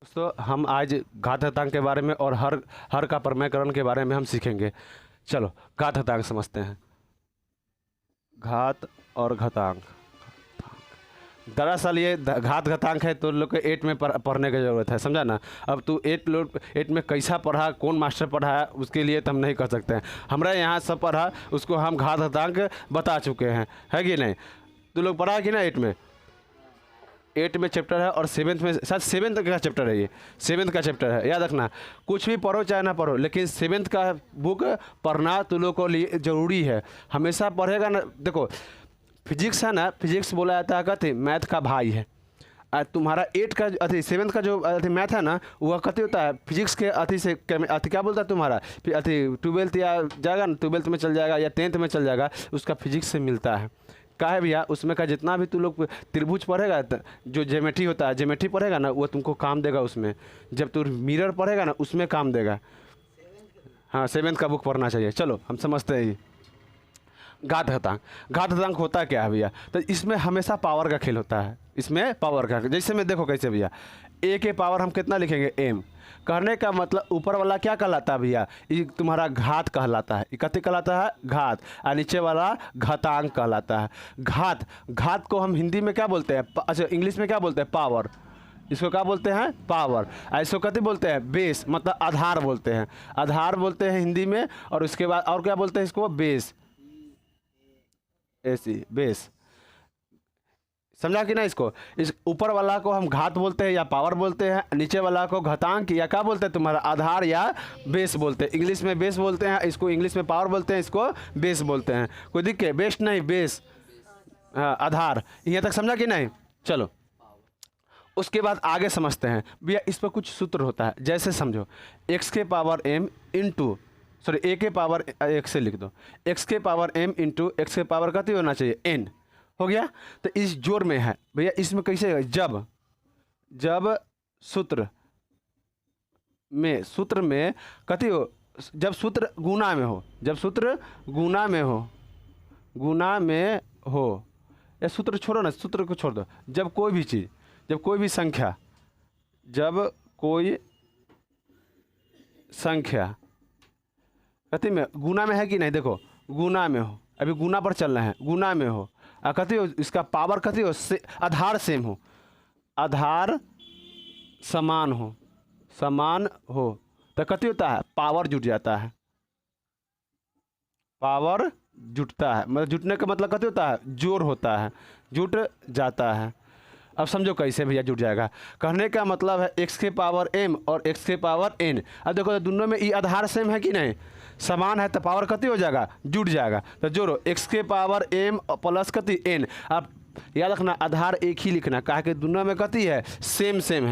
दोस्तों हम आज घात घातांक के बारे में और हर हर का प्रमेयकरण के बारे में हम सीखेंगे। चलो घात घातांक समझते हैं। घात और घातांक। दरअसल ये घात घातांक है तो लोग को 8 में पढ़ने की ज़रूरत है, समझा ना। अब तू 8 में कैसा पढ़ा, कौन मास्टर पढ़ाया, उसके लिए तो हम नहीं कह सकते हैं। हमारा यहाँ सब पढ़ा उसको हम घात घातांक बता चुके हैं, है कि नहीं। तू लोग पढ़ा कि ना 8 में चैप्टर है और 7th में, शायद 7th का चैप्टर है, ये 7th का चैप्टर है। याद रखना, कुछ भी पढ़ो चाहे ना पढ़ो, लेकिन 7th का बुक पढ़ना तुम लोग को लिए ज़रूरी है। हमेशा पढ़ेगा ना। देखो फिजिक्स है ना, फिजिक्स बोला जाता है कहते मैथ का भाई है। तुम्हारा 8 का 7th का जो मैथ है ना, वह कति होता है फिजिक्स के से क्या बोलता है तुम्हारा 12th या जाएगा ना, 12th में चल जाएगा या 10th में चल जाएगा, उसका फिजिक्स से मिलता है। का है भैया, उसमें का जितना भी तुम लोग त्रिभुज पढ़ेगा, जो ज्योमेट्री होता है, ज्योमेट्री पढ़ेगा ना, वो तुमको काम देगा उसमें। जब तू मिरर पढ़ेगा ना, उसमें काम देगा। हाँ 7th का बुक पढ़ना चाहिए। चलो हम समझते हैं। घात घातांक। घात घातांक होता क्या है भैया, तो इसमें हमेशा पावर का खेल होता है। इसमें पावर का, जैसे मैं देखो कैसे भैया, a के पावर हम कितना लिखेंगे m। कहने का मतलब ऊपर वाला क्या कहलाता है भैया, ये तुम्हारा घात कहलाता है। कति कहलाता है, घात। और नीचे वाला घातांक कहलाता है। घात, घात को हम हिंदी में क्या बोलते हैं, अच्छा इंग्लिश में क्या बोलते हैं, पावर। इसको क्या बोलते हैं, पावर। इसको कति बोलते हैं, बेस, मतलब आधार बोलते हैं। आधार बोलते हैं हिंदी में। और उसके बाद और क्या बोलते हैं इसको, बेस, ऐसी बेस। समझा कि ना। इसको, इस ऊपर वाला को हम घात बोलते हैं या पावर बोलते हैं, नीचे वाला को घातांक या क्या बोलते हैं तुम्हारा, आधार या बेस बोलते हैं। इंग्लिश में बेस बोलते हैं, इसको इंग्लिश में पावर बोलते हैं, इसको बेस बोलते हैं। कोई दिक्कत, बेस्ट नहीं, बेस, हाँ आधार। यहाँ तक समझा कि नहीं। चलो उसके बाद आगे समझते हैं भैया। इस पर कुछ सूत्र होता है, जैसे समझो x के power m into, sorry a के पावर x से लिख दो, x के पावर m इंटू x के पावर कति होना चाहिए, n। हो गया। तो इस जोड़ में है भैया, इसमें कैसे, जब सूत्र में कति हो, जब सूत्र गुना में हो, जब सूत्र गुना में हो, या सूत्र छोड़ो ना, सूत्र को छोड़ दो। जब कोई भी चीज़, जब कोई भी संख्या, जब कोई संख्या कति में, गुना में है कि नहीं, देखो गुना में हो, अभी गुना पर चल रहे हैं, गुना में हो, कति हो, इसका पावर कति हो, आधार सेम हो, आधार समान हो, तो कति होता है, पावर जुट जाता है। पावर जुटता है, मतलब जुटने का मतलब कति होता है, जोड़ होता है, जुट जाता है। अब समझो कैसे भैया जुट जाएगा। कहने का मतलब है x के पावर m और x के पावर n। अब देखो दोनों में ये आधार सेम है कि नहीं, समान है, तो पावर कति हो जाएगा, जुट जाएगा। तो जोड़ो x के पावर m प्लस कति n। अब याद रखना आधार एक ही लिखना, कहा कि दोनों में कति है, सेम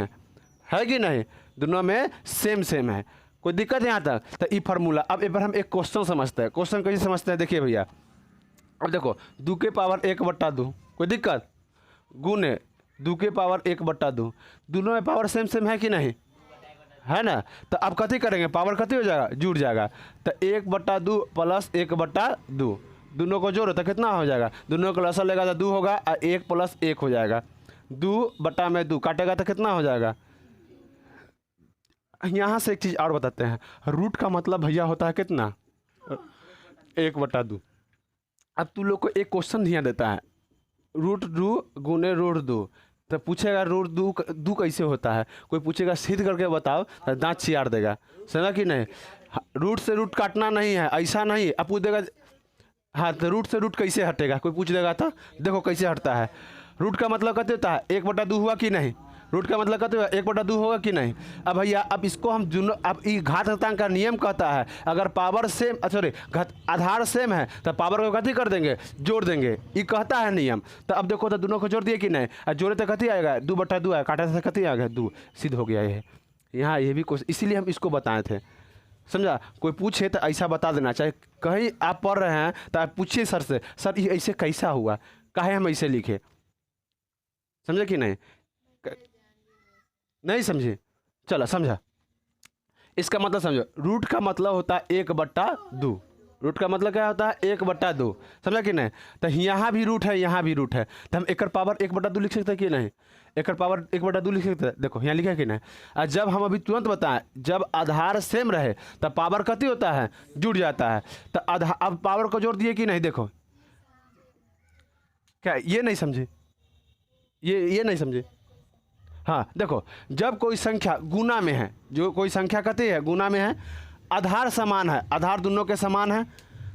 है कि नहीं, दोनों में सेम है। कोई दिक्कत यहाँ तक। तो ये फार्मूला। अब एक बार हम एक क्वेश्चन समझते हैं। क्वेश्चन कैसे समझते हैं, देखिए भैया। अब देखो 2 के पावर 1/2, कोई दिक्कत, गुने 2 के पावर 1/2, दोनों में पावर सेम है कि नहीं, है ना। तो अब कति करेंगे, पावर कति हो जाएगा, जुड़ जाएगा। तो 1/2 प्लस 1/2, दोनों को जोड़ो तो कितना हो जाएगा, दोनों का लसा लेगा तो 2 होगा, और 1 + 1 हो जाएगा। 2/2 काटेगा तो कितना हो जाएगा। यहाँ से एक चीज़ और बताते हैं, रूट का मतलब भैया होता है कितना, 1/2। अब तू लोग को एक क्वेश्चन ध्यान देता है, √2 गुने √2, तो पूछेगा √2 कैसे होता है। कोई पूछेगा सिद्ध करके बताओ, तो दांत चियार देगा, समझा कि नहीं। रूट से रूट काटना नहीं है, ऐसा नहीं। अब पूछ देगा, हाँ तो रूट से रूट कैसे हटेगा, कोई पूछ देगा तो देखो कैसे हटता है। रूट का मतलब कहते होता है 1/2 हुआ कि नहीं, रूट का मतलब कहते हुआ 1/2 होगा कि नहीं। अब भैया अब इसको हम अब ये घात घातांक का नियम कहता है, अगर पावर सेम, सॉरी आधार सेम है तो पावर को कति कर देंगे, जोड़ देंगे, ये कहता है नियम। तो अब देखो तो दोनों को जोड़ दिए कि नहीं, और जोड़े तो कति आएगा, 2/2 है, काटा से कति आ गया, 2 सिद्ध हो गया। ये यहाँ ये भी क्वेश्चन, इसीलिए हम इसको बताए थे, समझा। कोई पूछे तो ऐसा बता देना, चाहे कहीं आप पढ़ रहे हैं तो आप पूछिए सर से, सर ये ऐसे कैसा हुआ, काहे हम ऐसे लिखे, समझे कि नहीं। नहीं समझे, चलो समझा। इसका मतलब समझो, रूट का मतलब होता है 1/2, रूट का मतलब क्या होता है 1/2, समझा कि नहीं। तो यहाँ भी रूट है, यहाँ भी रूट है, तो हम एकर पावर 1/2 लिख सकते हैं कि नहीं, एकर पावर 1/2 लिख सकते हैं। देखो यहाँ लिखा है कि नहीं। और जब हम अभी तुरंत बताएं, जब आधार सेम रहे तो पावर कति होता है, जुड़ जाता है। तो आधार अब पावर को जोड़ दिए कि नहीं, देखो क्या ये नहीं समझे, ये नहीं समझे। हाँ देखो, जब कोई संख्या गुना में है, जो कोई संख्या कति है गुना में है, आधार समान है, आधार दोनों के समान है,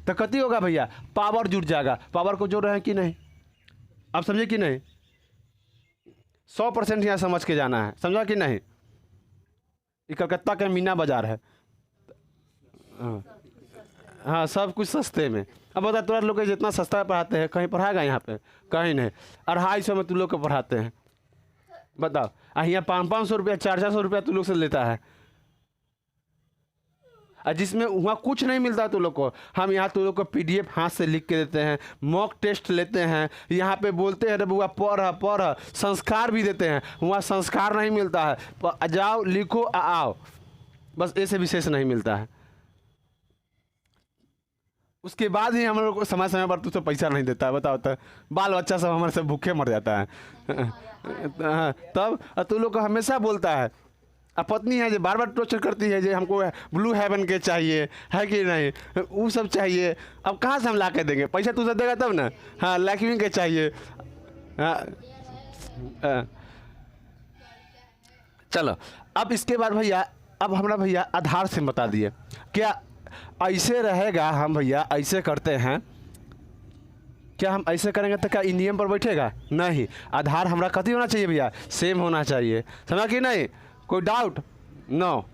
तो कति होगा भैया, पावर जुड़ जाएगा। पावर को जोड़ रहे हैं कि नहीं, आप समझे कि नहीं। 100% यहाँ समझ के जाना है, समझा कि नहीं। ये कलकत्ता का मीना बाजार है। हाँ हाँ, सब कुछ सस्ते में। अब बता, तुरा लोग जितना सस्ता पढ़ाते हैं, कहीं पढ़ाएगा यहाँ पे, कहीं नहीं। 250 में तू लोग को पढ़ाते हैं, बताओ। यहाँ 500-500 रुपया, 400-400 रुपया तू लोग से लेता है, और जिसमें वहाँ कुछ नहीं मिलता तू लोग को। हम यहाँ तू लोग को PDF हाथ से लिख के देते हैं, मॉक टेस्ट लेते हैं, यहाँ पे बोलते हैं रे बुआ पढ़, संस्कार भी देते हैं। वहाँ संस्कार नहीं मिलता है, जाओ लिखो आओ, बस ऐसे विशेष नहीं मिलता है। उसके बाद ही हम लोग को समय समय पर तुझसे पैसा नहीं देता है, बताओ। तो बाल बच्चा सब हमारे से भूखे मर जाता है। तब तू लोग को हमेशा बोलता है। अब पत्नी है जो बार बार टॉर्चर करती है, जो हमको ब्लू हेवन के चाहिए, है कि नहीं, वो सब चाहिए। अब कहाँ से हम ला के देंगे, पैसा तुझे देगा तब ना। हाँ, लैक्मी के चाहिए। चलो, अब इसके बाद भैया, अब हमारा भैया आधार से बता दिए, क्या ऐसे रहेगा। हम भैया ऐसे करते हैं, क्या हम ऐसे करेंगे तो क्या ई नियम पर बैठेगा, नहीं। आधार हमारा कति होना चाहिए भैया, सेम होना चाहिए, समझा कि नहीं। कोई डाउट, नो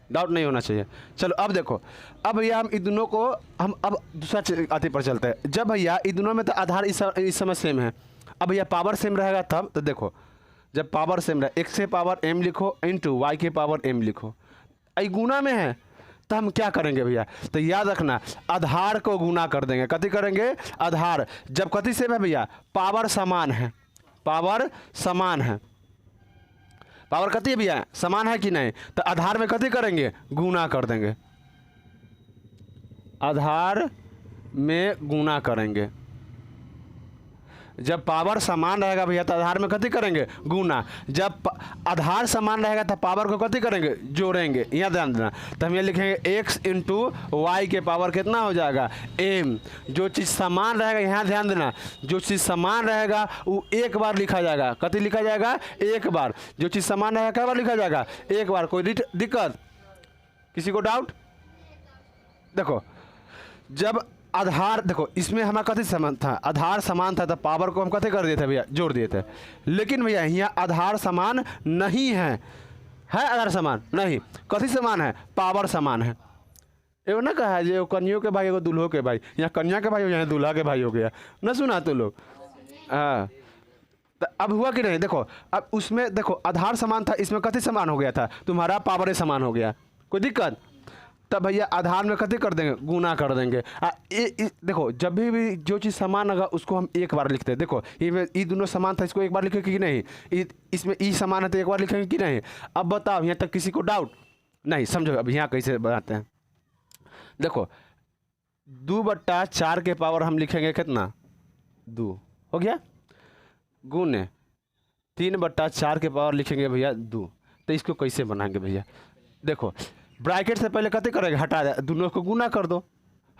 डाउट नहीं होना चाहिए। चलो अब देखो, अब भैया हम इन दोनों को, हम अब दूसरा आते पर चलते हैं। जब भैया इन दोनों में तो आधार इस समय सेम है, अब भैया पावर सेम रहेगा तब। तो देखो, जब पावर सेम रहे, x के पावर m लिखो इंटू y के पावर m लिखो, आई गुना में है, तो हम क्या करेंगे भैया, तो याद रखना, आधार को गुना कर देंगे। कति करेंगे, आधार। जब कति सेम है भैया, पावर समान है, पावर समान है, पावर कति है भैया, समान है कि नहीं, तो आधार में कति करेंगे, गुना कर देंगे, आधार में गुना करेंगे। जब पावर समान रहेगा भैया तो आधार में कति करेंगे, गुना। जब आधार समान रहेगा तो पावर को कति करेंगे, जोड़ेंगे। यहाँ ध्यान देना, तो हम ये लिखेंगे x इंटू वाई के पावर कितना हो जाएगा, m। जो चीज़ समान रहेगा, यहाँ ध्यान देना, जो चीज़ समान रहेगा वो एक बार लिखा जाएगा। कति लिखा जाएगा, एक बार। जो चीज़ समान रहेगा क्या बार लिखा जाएगा, एक बार। कोई दिक्कत, किसी को डाउट। देखो, जब आधार, देखो इसमें हमारा कति समान था, आधार समान था, तो पावर को हम कति कर दिए थे भैया, जोड़ दिए थे। लेकिन भैया यहाँ आधार समान नहीं है, आधार समान नहीं, कति समान है, पावर समान है। एगो ना कहा है जो कन्या के भाई एगो दूल्हों के भाई, यहाँ कन्या के भाई हो, यहाँ दूल्हा के भाई हो गया ना, सुना तो लोग। हाँ, तो अब हुआ कि नहीं, देखो अब उसमें देखो आधार समान था, इसमें कति समान हो गया था, तुम्हारा पावर समान हो गया। कोई दिक्कत, तब भैया आधार में कति कर देंगे, गुना कर देंगे। देखो, जब भी जो चीज़ समान होगा उसको हम एक बार लिखते हैं। देखो ये दोनों समान था, इसको एक बार लिखेंगे कि नहीं, इसमें ई समान है तो एक बार लिखेंगे कि नहीं। अब बताओ, यहाँ तक किसी को डाउट नहीं, समझो। अब यहाँ कैसे बनाते हैं, देखो 2/4 के पावर हम लिखेंगे कितना, 2 हो गया, गुने 3/4 के पावर लिखेंगे भैया 2। तो इसको कैसे बनाएंगे भैया, देखो ब्रैकेट से पहले कति करेंगे, हटा दे, दोनों को गुना कर दो।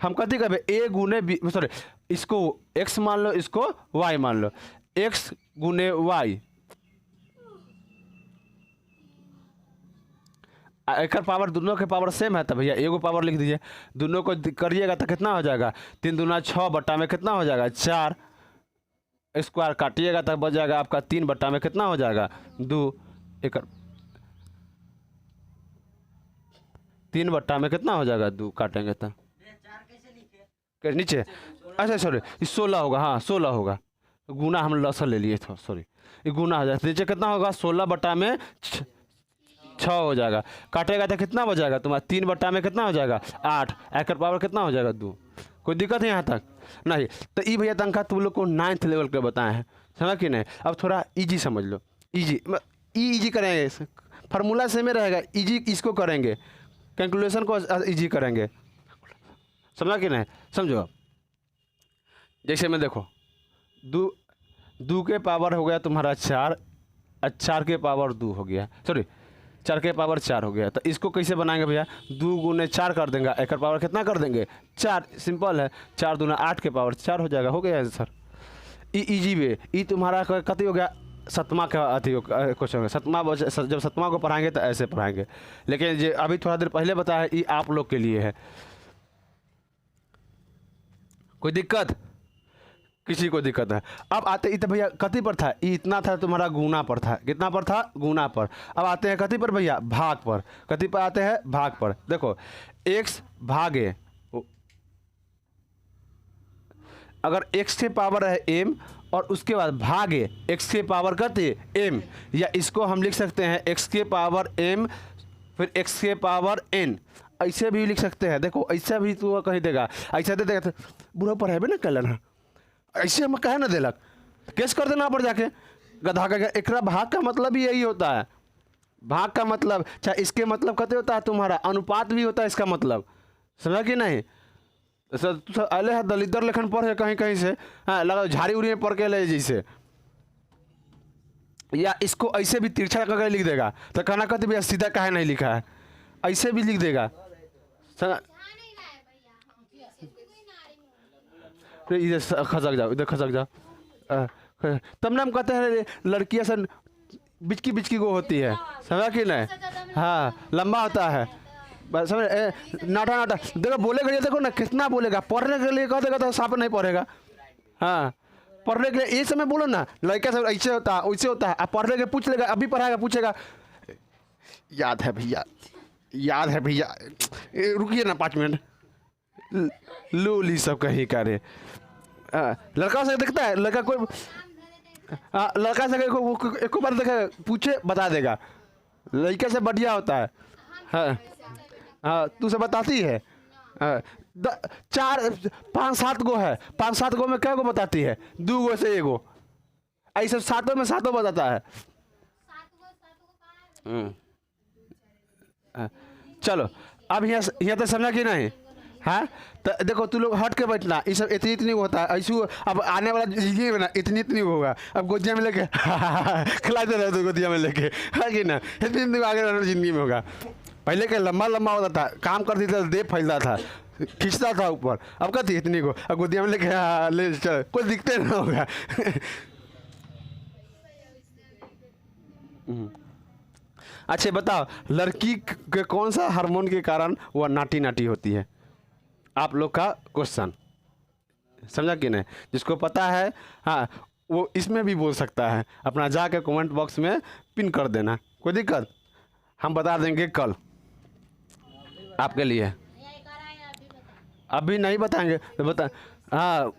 हम कति करेंगे, a गुने b, सॉरी इसको x मान लो, इसको y मान लो, x गुने y। एक पावर, दोनों के पावर सेम है तो भैया एगो पावर लिख दीजिए। दोनों को करिएगा तो कितना हो जाएगा, 3 दूना 6 बट्टा में कितना हो जाएगा, 4। स्क्वायर काटिएगा तब बच जाएगा आपका 3 बट्टा में कितना हो जाएगा, 2। एक 3 बट्टा में कितना हो जाएगा, 2 काटेंगे तो नीचे, अच्छा सॉरी 16 होगा, हाँ 16 होगा, गुना हम लसन ले लिए थे, सॉरी ये गुना हो जाएगा। नीचे कितना होगा, 16 बट्टा में 6 हो जाएगा। काटेगा तो कितना हो जाएगा तुम्हारा, 3 बट्टा में कितना हो जाएगा, 8। एकर पावर कितना हो जाएगा, 2। कोई दिक्कत है यहाँ तक नहीं। तो ये भैया तनखा तुम लोग को 9th लेवल के बताए हैं, समझ कि नहीं। अब थोड़ा इजी समझ लो, इजी करेंगे, फार्मूला सेम रहेगा, इजी इसको करेंगे, कैलकुलेशन को इजी करेंगे। समझा कि नहीं? समझो आप, जैसे मैं देखो दो, दो के पावर हो गया तुम्हारा 4, 4 के पावर 2 हो गया, सॉरी 4 के पावर 4 हो गया। तो इसको कैसे बनाएंगे भैया? 2 गुने 4 कर देंगे, एक पावर कितना कर देंगे? 4। सिंपल है, 4 दूना 8 के पावर 4 हो जाएगा, हो गया आंसर। Easy way. ई तुम्हारा कति हो गया? 7वां का अति क्वेश्चन है। 7वां जब 7वां को पढ़ाएंगे तो ऐसे पढ़ाएंगे, लेकिन ये अभी थोड़ा देर पहले बताया ये आप लोग के लिए है। कोई दिक्कत? किसी को दिक्कत है? अब आते तो भैया कति पर था? ये इतना था तुम्हारा गुना पर था। कितना पर था? गुना पर। अब आते हैं कति पर भैया? भाग पर। कति पर आते हैं? भाग पर। देखो x भागे, अगर x के पावर है m और उसके बाद भागे x के पावर कति? m, या इसको हम लिख सकते हैं x के पावर m फिर x के पावर n, ऐसे भी लिख सकते हैं। देखो ऐसा भी तू कहीं देगा, ऐसा दे देगा तो बुरा पर है भी ना कलन, ऐसे हम कहे ना देलक, केस कर देना पर जाके गधा का। एक भाग का मतलब ही यही होता है। भाग का मतलब चाहे इसके मतलब कहते होता है तुम्हारा अनुपात भी होता है इसका मतलब, समझा कि नहीं? सर अले है दलिदर लेखन पढ़े कहीं कहीं से, हाँ लगा झाड़ी उड़ी में पढ़ के ले जैसे, या इसको ऐसे भी तिरछा करके लिख देगा तो कहना कहते भैया सीधा काहे नहीं लिखा है, ऐसे भी लिख देगा। इधर खसक जाओ, इधर खसक जाओ, तब ना हम कहते हैं लड़कियां से बिचकी बिचकी को होती है, समझा कि नहीं? हाँ लंबा होता है, बस समझ, नाटा नाटा। देखो बोलेगा, देखो ना कितना बोलेगा, पढ़ने के लिए कह देगा तो साफ नहीं पढ़ेगा। हाँ पढ़ने के लिए ये समय बोलो ना, लड़का सब ऐसे होता है वैसे होता है, अब पढ़ने के पूछ लेगा, अभी पढ़ाएगा पूछेगा याद है भैया, याद है भैया, रुकिए ना 5 मिनट, लूली सब कहीं करे। लड़का से देखता है, लड़का कोई लड़का से एक बार देखे पूछे बता देगा, लड़के से बढ़िया होता है। हाँ हाँ तू से बताती है। 4 5 7 गो है, 5 7 गो में क्या गो बताती है? 2 गो से 1 गो, ऐसे 7 में 7 बताता है। चलो अब यहाँ तो समझा कि नहीं? हाँ तो देखो तू लोग हट के बैठना, ये सब इतनी इतनी होता है ऐसे। अब आने वाला जिंदगी में ना इतनी इतनी होगा, अब गोदिया में लेके खिलाते रहे तो गोदिया में लेके, है कि ना? इतनी इतनी आगे वाला जिंदगी में होगा। पहले क्या लंबा लंबा होता था, काम कर देता था, देह फैलता था, खींचता था ऊपर, अब कहती इतनी को, अब गोदिया में लेके ले चल, कोई दिखते ना होगा। अच्छा बताओ लड़की के कौन सा हार्मोन के कारण वह नाटी नाटी होती है? आप लोग का क्वेश्चन, समझा कि नहीं? जिसको पता है हाँ वो इसमें भी बोल सकता है, अपना जाकर कमेंट बॉक्स में पिन कर देना, कोई दिक्कत? हम बता देंगे कल आपके लिए। अभी नहीं बताएंगे तो बता। हाँ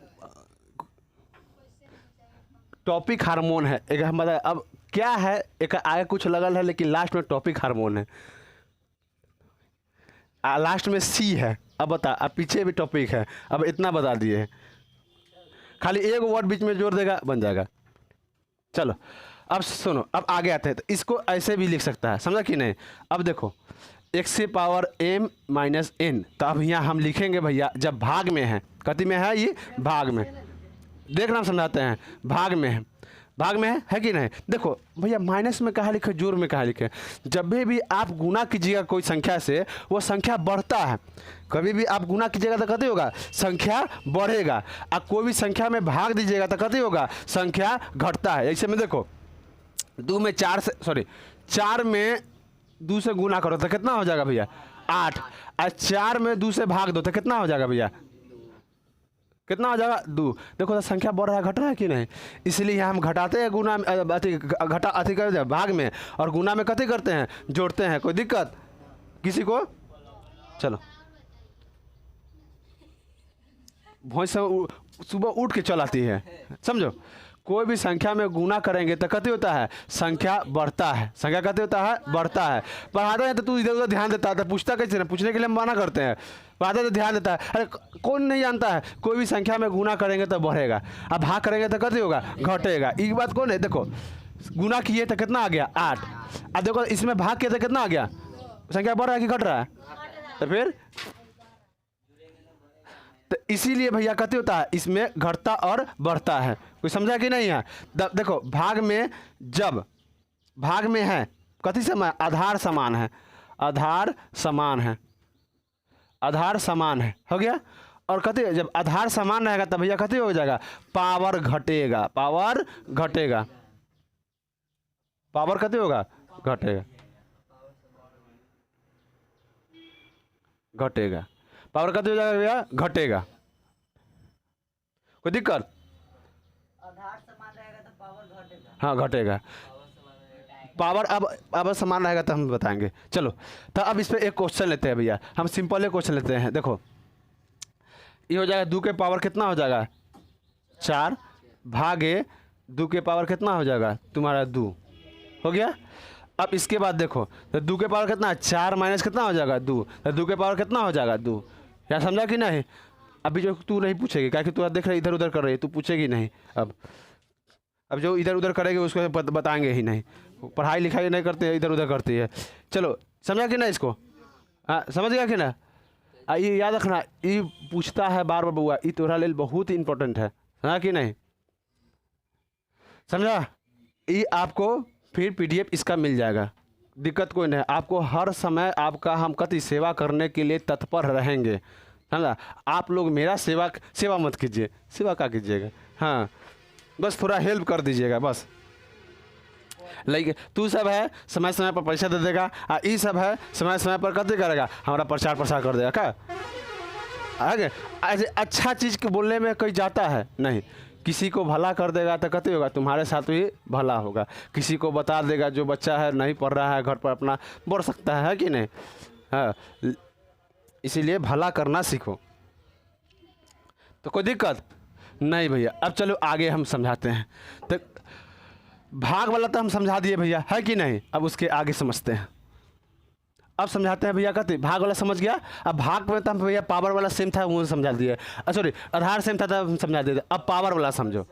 टॉपिक हार्मोन है एक, हम बता अब क्या है, एक आगे कुछ लगल है लेकिन लास्ट में टॉपिक हार्मोन है, लास्ट में सी है। अब बता, अब पीछे भी टॉपिक है, अब इतना बता दिए, खाली एक वर्ड बीच में जोड़ देगा बन जाएगा। चलो अब सुनो, अब आगे आते हैं तो इसको ऐसे भी लिख सकता है, समझा कि नहीं? अब देखो x के पावर m माइनस n, तो अब यहाँ हम लिखेंगे भैया जब भाग में है, कति में है? ये भाग में, देखना हम समझाते हैं, भाग में है, भाग में है कि नहीं? देखो भैया माइनस में कहाँ लिखे, जोड़ में कहाँ लिखे? जब भी आप गुना कीजिएगा कोई संख्या से वो संख्या बढ़ता है, कभी भी आप गुना कीजिएगा तो कति होगा? संख्या बढ़ेगा। आप कोई भी संख्या में भाग दीजिएगा तो कति होगा? संख्या घटता है। ऐसे में देखो 2 में 4 से, सॉरी 4 में 2 से गुना करो तो कितना हो जाएगा भैया? 8। और 4 में 2 से भाग दो तो कितना हो जाएगा भैया? कितना हो जाएगा? 2। देखो तो संख्या बढ़ रहा है घट रहा है कि नहीं? इसलिए यहाँ हम घटाते हैं गुना अति करते हैं भाग में, और गुना में कति करते हैं? जोड़ते हैं। कोई दिक्कत किसी को? चलो भैंस सुबह उठ के चल आती है, समझो कोई भी संख्या में गुना करेंगे तो कति होता है? संख्या बढ़ता है। संख्या कति होता है? बढ़ता है। पढ़ाते हैं तो तू इधर उधर ध्यान देता है, तो पूछता कैसे ना? पूछने के लिए हम मना करते हैं, पढ़ाते तो ध्यान देता है। अरे कौन नहीं जानता है कोई भी संख्या में गुना करेंगे तो बढ़ेगा, अब भाग करेंगे तो कति होगा? घटेगा। ये बात कौन है? देखो गुना किए तो कितना आ गया? 8। अब देखो इसमें भाग किए तो कितना आ गया? संख्या बढ़ रहा है कि घट रहा है? तो फिर इसीलिए भैया कहते होता है इसमें घटता और बढ़ता है। कोई समझा कि नहीं है? देखो भाग में जब भाग में है कथी समान, आधार समान है, आधार समान है, आधार समान है, हो गया। और कहते जब आधार समान रहेगा तब भैया कहते हो जाएगा पावर घटेगा, पावर घटेगा, पावर कहते होगा घटेगा, घटेगा, पावर कहते हो जाएगा भैया घटेगा। कोई दिक्कत? आधार समान रहेगा तो पावर घटेगा। हाँ घटेगा, पावर अब समान रहेगा तो हम बताएंगे। चलो तो अब इस पे एक क्वेश्चन लेते हैं भैया, हम सिंपल एक क्वेश्चन लेते हैं। देखो ये हो जाएगा 2 के पावर कितना हो जाएगा 4 भागे 2 के पावर कितना हो जाएगा तुम्हारा 2, हो गया। अब इसके बाद देखो तो 2 के पावर कितना 4 माइनस कितना हो जाएगा 2, तो 2 के पावर कितना हो जाएगा 2। क्या समझा कि नहीं? अभी जो तू नहीं पूछेगी क्या कि तू देख रहे इधर उधर कर रही है, तू पूछेगी नहीं। अब जो इधर उधर करेगी उसको बताएंगे ही नहीं, पढ़ाई लिखाई नहीं करते इधर उधर करती है। चलो समझा कि ना इसको? हाँ समझ गया कि ना? ये याद रखना, ये पूछता है बार बार बउआ, ये तोरा लेल बहुत इंपॉर्टेंट है, समझा कि नहीं? समझा? ये आपको फिर PDF इसका मिल जाएगा, दिक्कत कोई नहीं। आपको हर समय आपका हम कति सेवा करने के लिए तत्पर रहेंगे, समझा? आप लोग मेरा सेवा मत कीजिए, सेवा क्या कीजिएगा, हाँ बस थोड़ा हेल्प कर दीजिएगा बस। लाइक तू सब है समय समय पर पैसा दे देगा, ये सब है समय समय पर कते करेगा, हमारा प्रचार प्रसार कर देगा क्या? आगे ऐसे अच्छा चीज़ के बोलने में कोई जाता है नहीं। किसी को भला कर देगा तो कहते होगा तुम्हारे साथ भी भला होगा, किसी को बता देगा जो बच्चा है नहीं पढ़ रहा है घर पर अपना बढ़ सकता है कि नहीं? हाँ इसीलिए भला करना सीखो। तो कोई दिक्कत नहीं भैया। अब चलो आगे हम समझाते हैं। तो भाग वाला तो हम समझा दिए भैया, है कि नहीं? अब उसके आगे समझते हैं, अब समझाते हैं भैया। कहते भाग वाला समझ गया। अब भाग में तो हम भैया पावर वाला सेम था वो समझा दिए, सॉरी आधार सेम था तब हम समझा दिए। अब पावर वाला समझो,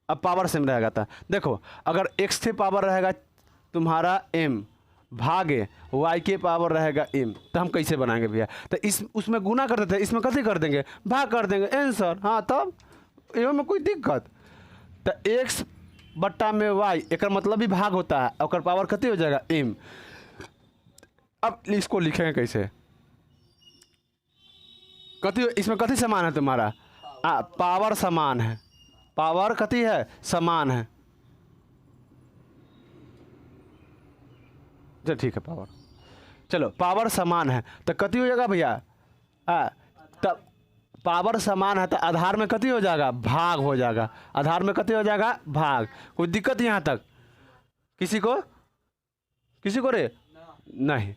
अब पावर सेम रहेगा था। देखो अगर x से पावर रहेगा तुम्हारा m भागे y के पावर रहेगा m, तो हम कैसे बनाएंगे भैया? तो उसमें गुना कर देते हैं, इसमें कैसे कर देंगे भाग कर देंगे आंसर। हाँ तब ये में कोई दिक्कत? तो x बट्टा में y एक मतलब भी भाग होता है, और पावर कते हो जाएगा m। अब इसको लिखेंगे कैसे? कति इसमें कति समान है तुम्हारा पावर समान है, पावर कति है समान है। चलो ठीक है पावर, चलो पावर समान है तो कति हो जाएगा भैया? तब पावर समान है तो आधार में कति हो जाएगा भाग हो जाएगा, आधार में कति हो जाएगा भाग। कोई दिक्कत यहाँ तक किसी को? किसी को रे नहीं।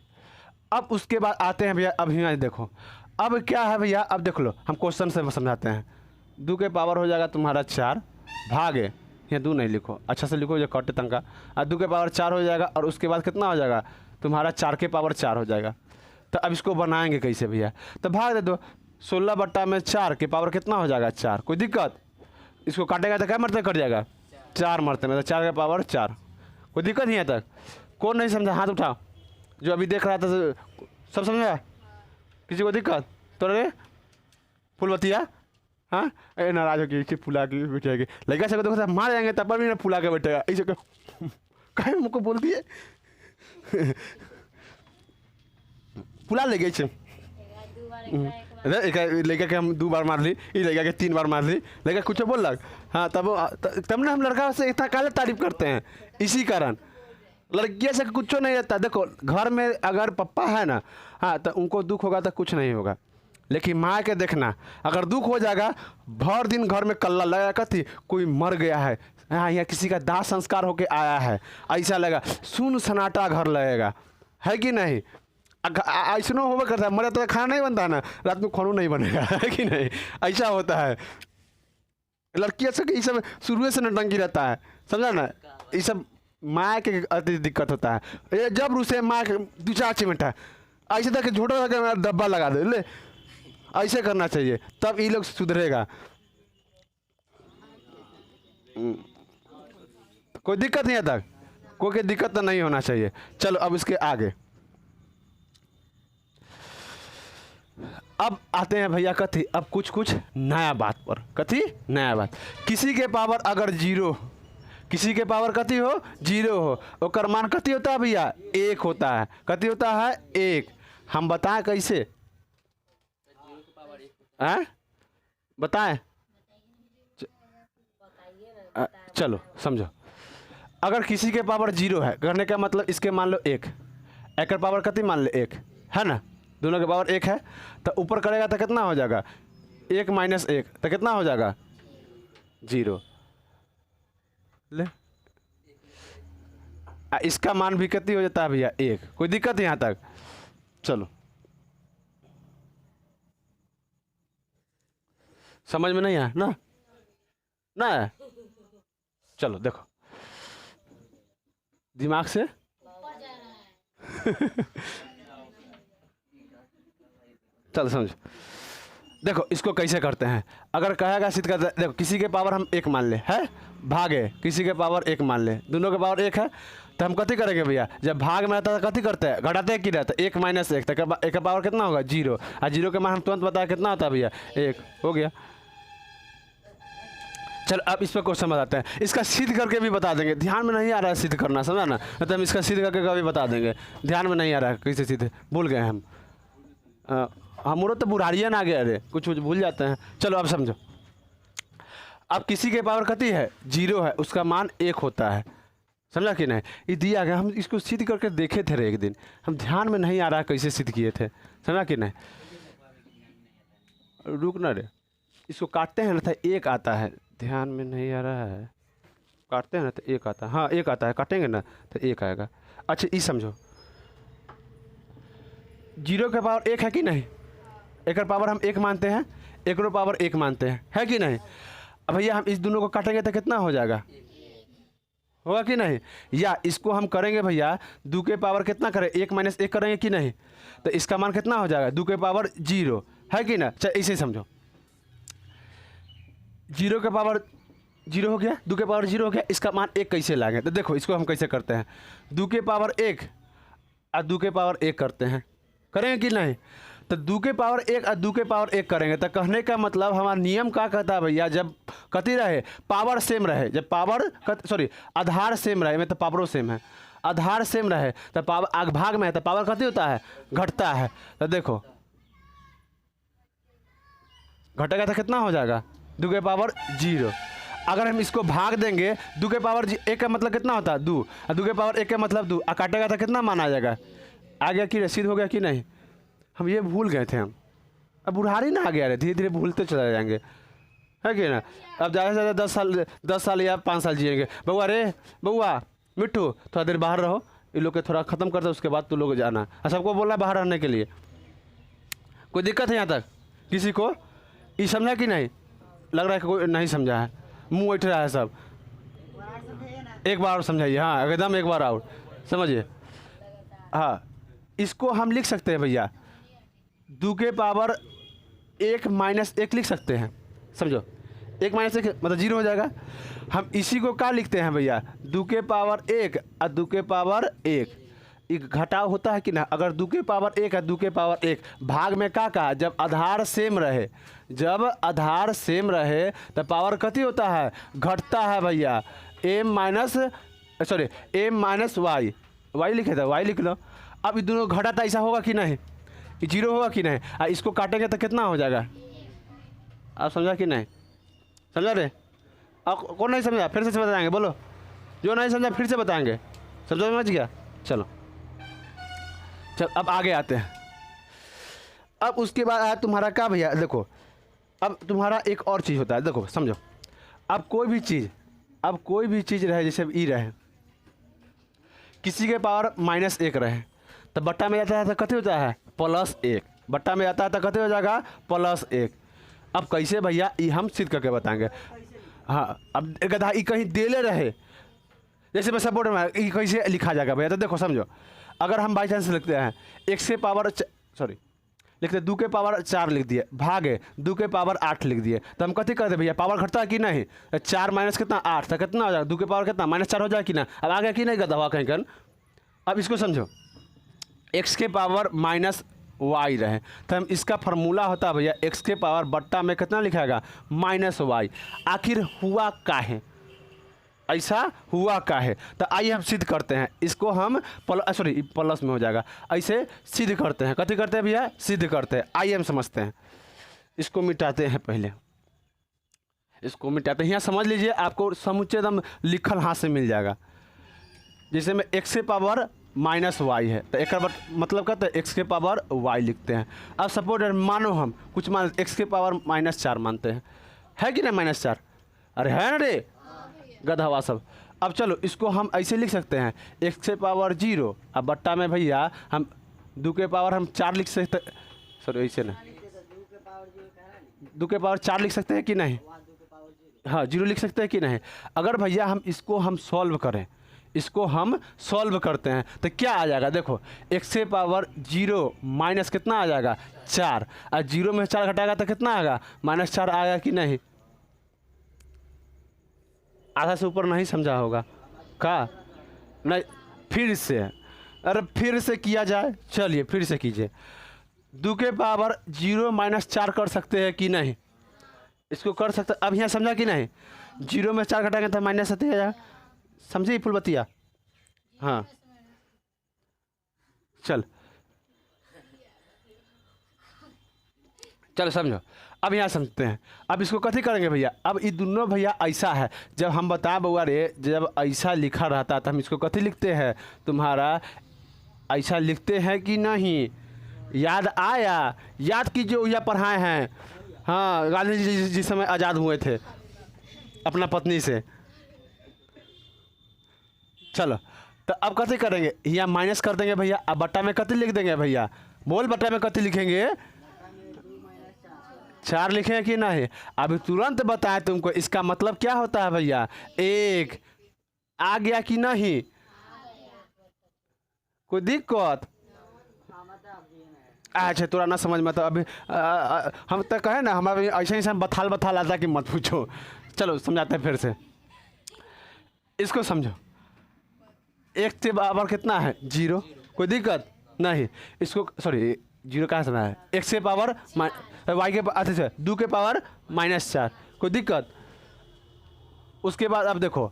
अब उसके बाद आते हैं भैया, अब यहाँ देखो अब क्या है भैया, अब देख लो हम क्वेश्चन से समझाते हैं। 2 के पावर हो जाएगा तुम्हारा 4 भागे, यहाँ 2 नहीं लिखो, अच्छा से लिखो जो कटे तंका, 2 के पावर 4 हो जाएगा, और उसके बाद कितना हो जाएगा तुम्हारा 4 के पावर 4 हो जाएगा। तो अब इसको बनाएंगे कैसे भैया? तो भाग दे दो, 16 बट्टा में 4 के पावर कितना हो जाएगा 4। कोई दिक्कत? इसको काटेगा तो क्या मरते कट जाएगा 4 मरते में, तो 4 के पावर 4। कोई दिक्कत नहीं है तक? कौन नहीं समझा हाथ उठाओ, जो अभी देख रहा था सब समझा? किसी को दिक्कत? तो रे फुलवतिया हाँ ए नाराज होगी फुला के बैठेगी लड़का से देखो मार जाएंगे तब भी ना फुला के बैठेगा, ऐसे कहीं हमको बोल दिए फुला ले गई लड़का के हम 2 बार मार ली, ये लड़का के 3 बार मार ली, लड़का कुछ बोल लग। हाँ तब ना हम लड़का से इतना काले तारीफ करते हैं, इसी कारण। लड़कियों से कुछ नहीं रहता। देखो घर में अगर पापा है ना, हाँ तो उनको दुख होगा तो कुछ नहीं होगा, लेकिन माँ के देखना अगर दुख हो जाएगा भर दिन घर में कल्ला लगा कथी कोई मर गया है, हाँ यहाँ किसी का दाह संस्कार होके आया है, ऐसा लगा सुन सन्नाटा घर लगेगा, है कि नहीं? ऐसा होगा करता है, मरे तो खाना नहीं बनता है ना, रात में खाना नहीं बनेगा, है कि नहीं? ऐसा होता है। लड़कियों से ये सब शुरू से नटंकी रहता है, समझा ना? ये सब माँ के अति दिक्कत होता है। ये जब रूसे माँ के 2-4 मिनट है ऐसे तक झोटा लगा डब्बा लगा दे ले, ऐसे करना चाहिए तब ये लोग सुधरेगा। कोई दिक्कत नहीं है तक, कोई दिक्कत तो नहीं होना चाहिए। चलो अब इसके आगे अब आते हैं भैया कथी, अब कुछ कुछ नया बात पर। कथी नया बात, किसी के पावर अगर जीरो, किसी के पावर कथी हो जीरो हो, ओकर मान कथी होता है भैया एक होता है। कथी होता है एक। हम बताएं कैसे, हैं बताएं? चलो समझो, अगर किसी के पावर जीरो है करने का मतलब इसके मान लो एक, एक पावर कति मान ले एक है ना, दोनों के पावर एक है, तो ऊपर करेगा तो कितना हो जाएगा एक माइनस एक, तो कितना हो जाएगा जीरो। ले इसका मान भी कितनी हो जाता है भैया एक। कोई दिक्कत यहाँ तक? चलो समझ में नहीं आया ना? ना चलो देखो दिमाग से चलो समझो, देखो इसको कैसे करते हैं। अगर कहेगा सिद्ध करते, देखो किसी के पावर हम एक मान ले है, भागे किसी के पावर एक मान ले, दोनों के पावर एक है, तो हम कथी करेंगे भैया, जब भाग में आता है कथी करते हैं घटाते हैं कि रहता है एक माइनस एक, तो एक का पावर कितना होगा जीरो, और जीरो के मान हम तुरंत बताया कितना होता है भैया एक। हो गया। चल अब इस पर क्वेश्चन बताते हैं, इसका सिद्ध करके भी बता देंगे। ध्यान में नहीं आ रहा है सिद्ध करना, समझा ना, तो हम इसका सिद्ध करके कभी बता देंगे। ध्यान में नहीं आ रहा है कैसे सिद्ध, भूल गए हम, हमरो तो बुढ़ारिया ना आ गया, अरे कुछ कुछ भूल जाते हैं। चलो अब समझो, अब किसी के पावर कति है जीरो है, उसका मान एक होता है, समझा कि नहीं? ये दिया गया, हम इसको सिद्ध करके देखे थे रे एक दिन, हम ध्यान में नहीं आ रहा है कैसे सिद्ध किए थे, समझा कि नहीं? रुक ना रे, इसको काटते हैं ना तो एक आता है, ध्यान में नहीं आ रहा है, काटते हैं ना तो एक आता है, हाँ एक आता है, काटेंगे ना तो एक आएगा। अच्छा ये समझो, जीरो का पावर एक है कि नहीं, एक पावर हम एक मानते हैं, एक पावर एक मानते हैं, है कि नहीं? अब भैया हम इस दोनों को काटेंगे तो कितना हो जाएगा, होगा कि नहीं? या इसको हम करेंगे भैया दो के पावर कितना करें एक माइनस एक करेंगे कि नहीं, तो इसका मान कितना हो जाएगा दो के पावर जीरो, है कि ना? चल इसे समझो, जीरो के पावर जीरो हो गया, दो के पावर जीरो हो गया, इसका मान एक कैसे लाएंगे? तो देखो इसको हम कैसे करते हैं, दो के पावर एक और दो के पावर एक करते हैं, करेंगे कि नहीं? तो दो के पावर एक और दो के पावर एक करेंगे, तो कहने का मतलब हमारा नियम क्या कहता है भैया, जब कति रहे पावर सेम रहे, जब पावर सॉरी आधार सेम रहे, में तो पावरों सेम है, आधार सेम रहे तो पावर आग भाग में है तो पावर कति होता है घटता है। तो देखो घटेगा तो कितना हो जाएगा दो के पावर जीरो। अगर हम इसको भाग देंगे दो के पावर एक का मतलब कितना होता है दो, और दो के पावर एक का मतलब दो, और काटेगा तो कितना मान आ जाएगा, आ गया कि रसीद हो गया कि नहीं? हम ये भूल गए थे, हम अब बुढ़ारी ना आ गया रे, धीरे धीरे भूलते चले जाएंगे, है कि ना? अब ज़्यादा से ज़्यादा 10 साल या 5 साल जिएंगे। बउआ रे बउआ मिट्टू थोड़ा देर बाहर रहो, इन लोग के थोड़ा ख़त्म कर दो, उसके बाद तू लोग जाना, और सबको बोलना बाहर रहने के लिए। कोई दिक्कत है यहाँ तक किसी को? ये समझा कि नहीं? लग रहा है कि कोई नहीं समझा है, मुँह उठ रहा है सब। एक बार और समझाइए, हाँ एकदम एक बार और समझिए। हाँ इसको हम लिख सकते हैं भैया दो के पावर एक माइनस एक लिख सकते हैं, समझो एक माइनस एक मतलब जीरो हो जाएगा। हम इसी को क्या लिखते हैं भैया दो के पावर एक और दो के पावर एक घटाव होता है कि ना? अगर दो के पावर एक और दो के पावर एक भाग में क्या कहा, जब आधार सेम रहे, जब आधार सेम रहे तो पावर कति होता है घटता है भैया, M minus sorry M minus Y, Y लिखे था वाई लिख लो। अब ये दोनों घटा था, ऐसा होगा कि नहीं? ये जीरो होगा कि नहीं? और इसको काटेंगे तो कितना हो जाएगा, आप समझा कि नहीं? समझा रे? अब कौन नहीं समझा फिर से बताएंगे, बोलो जो नहीं समझा फिर से बताएंगे, समझ गया? चलो चल अब आगे आते हैं। अब उसके बाद आया तुम्हारा क्या भैया, देखो अब तुम्हारा एक और चीज़ होता है, देखो समझो, अब कोई भी चीज़ रहे, जैसे ई रहे, किसी के पावर माइनस एक रहे तो बट्टा में जाता है तो कते होता है प्लस एक, बट्टा में जाता है तो कते हो जाएगा प्लस एक। अब कैसे भैया ये हम सिद्ध करके बताएंगे। हाँ अब गधा ये कहीं देले रहे, जैसे मैं सपोर्ट में ये कैसे लिखा जाएगा भैया, तो देखो समझो, अगर हम बाई चांस लिखते हैं एक्स के पावर सॉरी लिखते दो के पावर 4 लिख दिए, भागे दो के पावर 8 लिख दिए, तो हम कथी करते भैया पावर घटता है कि नहीं? 4 माइनस कितना 8, तो कितना हो जाएगा दो के पावर कितना -4 हो जाएगा कि ना? अब आ गया कि नहीं गधा हुआ कहीं कन? अब इसको समझो, एक्स के पावर वाई रहे, तो हम इसका फार्मूला होता है भैया एक्स के पावर बट्टा में कितना लिखाएगा माइनस वाई। आखिर हुआ का है, ऐसा हुआ का है, तो आइए हम सिद्ध करते हैं इसको। हम प्लस में हो जाएगा, ऐसे सिद्ध करते हैं। कथी करते हैं भैया, सिद्ध करते हैं। आइए हम समझते हैं, इसको मिटाते हैं। पहले इसको मिटाते हैं, यहाँ समझ लीजिए आपको समुच्चय एकदम लिखल हाथ से मिल जाएगा। जैसे में एक्स के पावर माइनस वाई है, तो एक मतलब कहते हैं एक्स के पावर वाई लिखते हैं। अब सपोज मानो हम कुछ मान एक्स के पावर -4 मानते हैं, है कि नहीं -4? अरे है ना रे गधवा सब। अब चलो इसको हम ऐसे लिख सकते हैं एक्स के पावर 0, अब बट्टा में भैया हम 2 के पावर हम 4 लिख सकते, सॉरी ऐसे ना 2 के पावर 4 लिख सकते हैं कि नहीं, हाँ 0 लिख सकते हैं कि नहीं। अगर भैया हम इसको हम सॉल्व करें, इसको हम सॉल्व करते हैं तो क्या आ जाएगा, देखो एक्स के पावर 0 माइनस कितना आ जाएगा 4, और 0 में 4 घटाएगा तो कितना आएगा -4 आएगा कि नहीं। आधा से ऊपर नहीं समझा होगा का, नहीं फिर से, अरे फिर से किया जाए, चलिए फिर से कीजिए। 2 के पावर 0 -4 कर सकते हैं कि नहीं, इसको कर सकते। अब यहाँ समझा कि नहीं, 0 में 4 घटाएंगे तो -7 आ जाएगा, समझे फुलबतिया। हाँ चल चलो समझो। अब यहाँ समझते हैं, अब इसको कथी करेंगे भैया। अब ये दोनों भैया ऐसा है, जब हम बताएं बउआ रे, जब ऐसा लिखा रहता है तो हम इसको कथी लिखते हैं, तुम्हारा ऐसा लिखते हैं कि नहीं, याद आया, याद कीजिए भैया पढ़ाए हैं। हाँ गांधी जी जिस समय आज़ाद हुए थे अपना पत्नी से। चलो तो अब कथी करेंगे, यहाँ माइनस कर देंगे भैया, अब बट्टा में कथी लिख देंगे भैया, बोल बट्टा में कथी लिखेंगे, 4 लिखें कि नहीं। अभी तुरंत बताएं तुमको इसका मतलब क्या होता है भैया, 1 आ गया कि नहीं, कोई दिक्कत। अच्छा तोरा ना समझ में, तो अभी हम तो कहे ना हमारे ऐसे ही बथाल आता कि मत पूछो। चलो समझाते हैं फिर से, इसको समझो। 1 के बराबर कितना है 0, कोई दिक्कत नहीं। इसको सॉरी 0 कहाँ सुना है, x के पावर वाई के अच्छा 2 के पावर -4, कोई दिक्कत। उसके बाद अब देखो,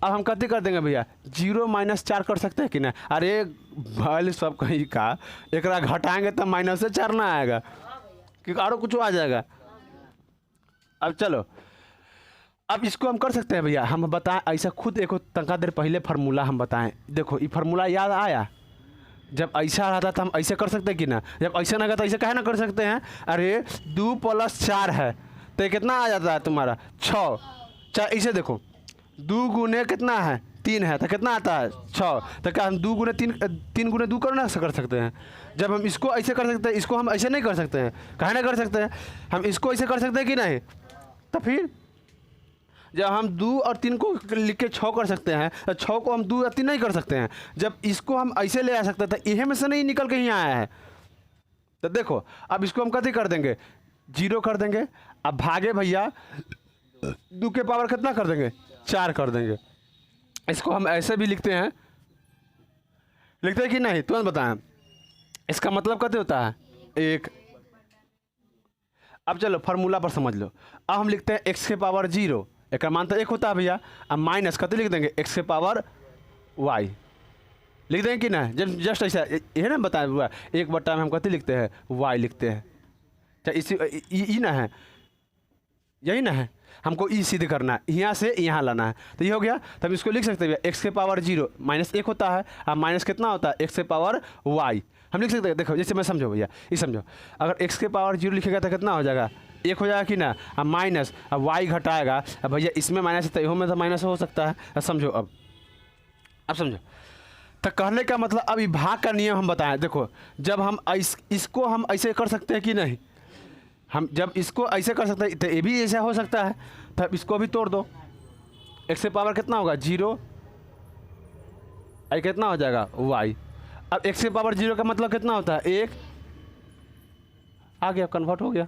अब हम कथी कर देंगे भैया, 0 -4 कर सकते हैं कि ना। अरे भाई सब कहीं का एक घटाएंगे तो -4 ना आएगा, क्योंकि और कुछ आ जाएगा। अब चलो, अब इसको हम कर सकते हैं भैया, हम बताएं ऐसा खुद एक तनका देर पहले फार्मूला हम बताएं। देखो ये फार्मूला याद आया, जब ऐसा रहता था हम ऐसे कर सकते हैं कि ना, जब ऐसा ना तो ऐसे कहे ना कर सकते हैं। अरे 2 + 4 है तो कितना आ जाता है तुम्हारा 6, इसे देखो 2 गुने कितना है 3 है तो कितना आता है 6, तो क्या हम 2 गुने 3 गुने 2 करना कर सकते हैं। जब हम इसको ऐसे कर सकते हैं, इसको हम ऐसे नहीं कर सकते हैं, कहे ना कर सकते हैं, हम इसको ऐसे कर सकते हैं कि नहीं। तो फिर जब हम 2 और 3 को लिख के 6 कर सकते हैं, तो 6 को हम 2 या 3 नहीं कर सकते हैं। जब इसको हम ऐसे ले आ सकते थे, इहे में से नहीं निकल के यहाँ आया है। तो देखो अब इसको हम कथी कर देंगे 0 कर देंगे, अब भागे भैया 2 के पावर कितना कर देंगे 4 कर देंगे। इसको हम ऐसे भी लिखते हैं कि नहीं, तुरंत बताएं इसका मतलब कते होता है 1। अब चलो फार्मूला पर समझ लो। अब हम लिखते हैं x के पावर 0, एक मान तो 1 होता है भैया, अब माइनस कते लिख देंगे x के पावर y लिख देंगे कि ना। जब जस्ट ऐसा ये ना बताया हुआ 1 बट्टा में हम कते लिखते हैं y लिखते हैं, चाहे इसी ना है, यही ना है, हमको ई सिद्ध करना है, यहाँ से यहाँ लाना है। तो ये हो गया, तो हम इसको लिख सकते हैं x के पावर 0 -1 होता है, अब माइनस कितना होता है x के पावर y हम लिख सकते हैं। देखो जैसे मैं समझो भैया, ये समझो, अगर x के पावर 0 लिखेगा तो कितना हो जाएगा 1 हो जाएगा कि ना, अब माइनस, अब y घटाएगा, अब भैया इसमें माइनस है तो इहो में तो माइनस हो सकता है। अब समझो, अब समझो, तो कहने का मतलब अब भाग का नियम हम बताएं। देखो जब हम इसको हम ऐसे कर सकते हैं कि नहीं, हम जब इसको ऐसे कर सकते हैं तो ये भी ऐसा हो सकता है, तो इसको भी तोड़ दो, x के पावर कितना होगा 0, आई कितना हो जाएगा y। अब x के पावर 0 का मतलब कितना होता है 1, आ गया कन्वर्ट हो गया,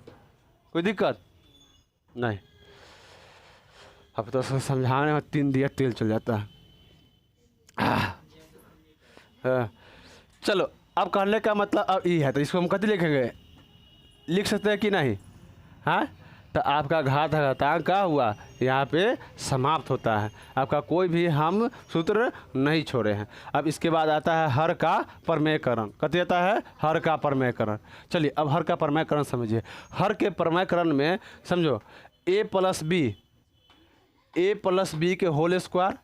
कोई दिक्कत नहीं। अब तो समझाने में 3 दिया तेल चल जाता है। चलो अब कहने का मतलब अब ई है, तो इसको हम कति लिखेंगे, लिख सकते हैं कि नहीं? हाँ, तो आपका घातांक का हुआ यहाँ पे समाप्त होता है, आपका कोई भी हम सूत्र नहीं छोड़े हैं। अब इसके बाद आता है हर का प्रमेयकरण। कति आता है? हर का प्रमेयकरण। चलिए अब हर का प्रमेयकरण समझिए। हर के प्रमेयकरण में समझो a प्लस बी के होल स्क्वायर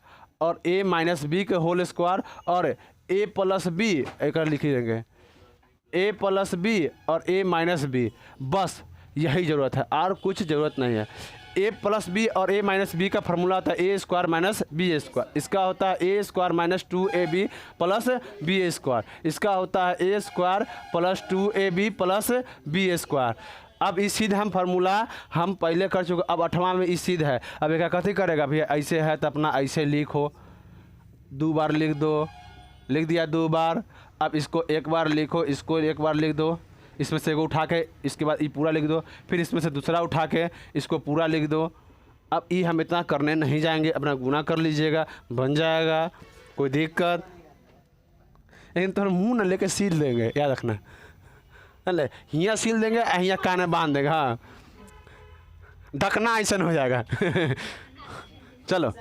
और a माइनस बी के होल स्क्वायर और a प्लस बी एक लिख देंगे, a प्लस बी और a माइनस बी, बस यही ज़रूरत है और कुछ ज़रूरत नहीं है। a प्लस बी और a माइनस बी का फार्मूला होता है A square minus B square. इसका होता है A square minus 2ab plus B square. इसका होता है A square plus 2ab plus B square. अब इस सीध हम फार्मूला हम पहले कर चुके, अब 8वां में इस सीध है। अब एक कथी करेगा भैया, ऐसे है तो अपना ऐसे लिखो, 2 बार लिख दो, लिख दिया 2 बार। अब इसको 1 बार लिखो, इसको 1 बार लिख दो, इसमें से एगो उठा के इसके बाद ये पूरा लिख दो, फिर इसमें से दूसरा उठा के इसको पूरा लिख दो। अब ये हम इतना करने नहीं जाएंगे, अपना गुना कर लीजिएगा, बन जाएगा, कोई दिक्कत। लेकिन तो मुँह न लेके सील देंगे, याद रखना, अरे हियाँ सील देंगे, हियाँ कान में बांध देंगे, हाँ ढकना ऐसा हो जाएगा। चलो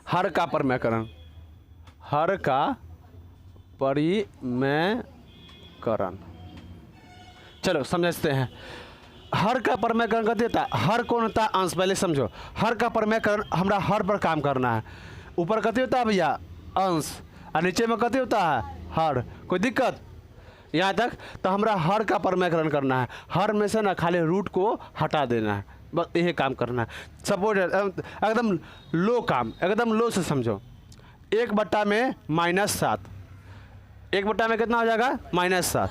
हर का प्रमेयकरण, हर का परिमेयकरण, चलो समझते हैं। हर का प्रमेयकरण कर देता, हर कौन होता है? अंश। पहले समझो, हर का प्रमेयकरण हमरा हर पर काम करना है। ऊपर कति होता है भैया? अंश, और नीचे में कति होता है? हर। कोई दिक्कत यहाँ तक? तो हमरा हर का प्रमेयकरण करना है। हर में से ना खाली रूट को हटा देना है, बस यही काम करना है। सपोज एकदम लो काम, एकदम लो से समझो। 1/में -7, 1/में कितना हो जाएगा? -7।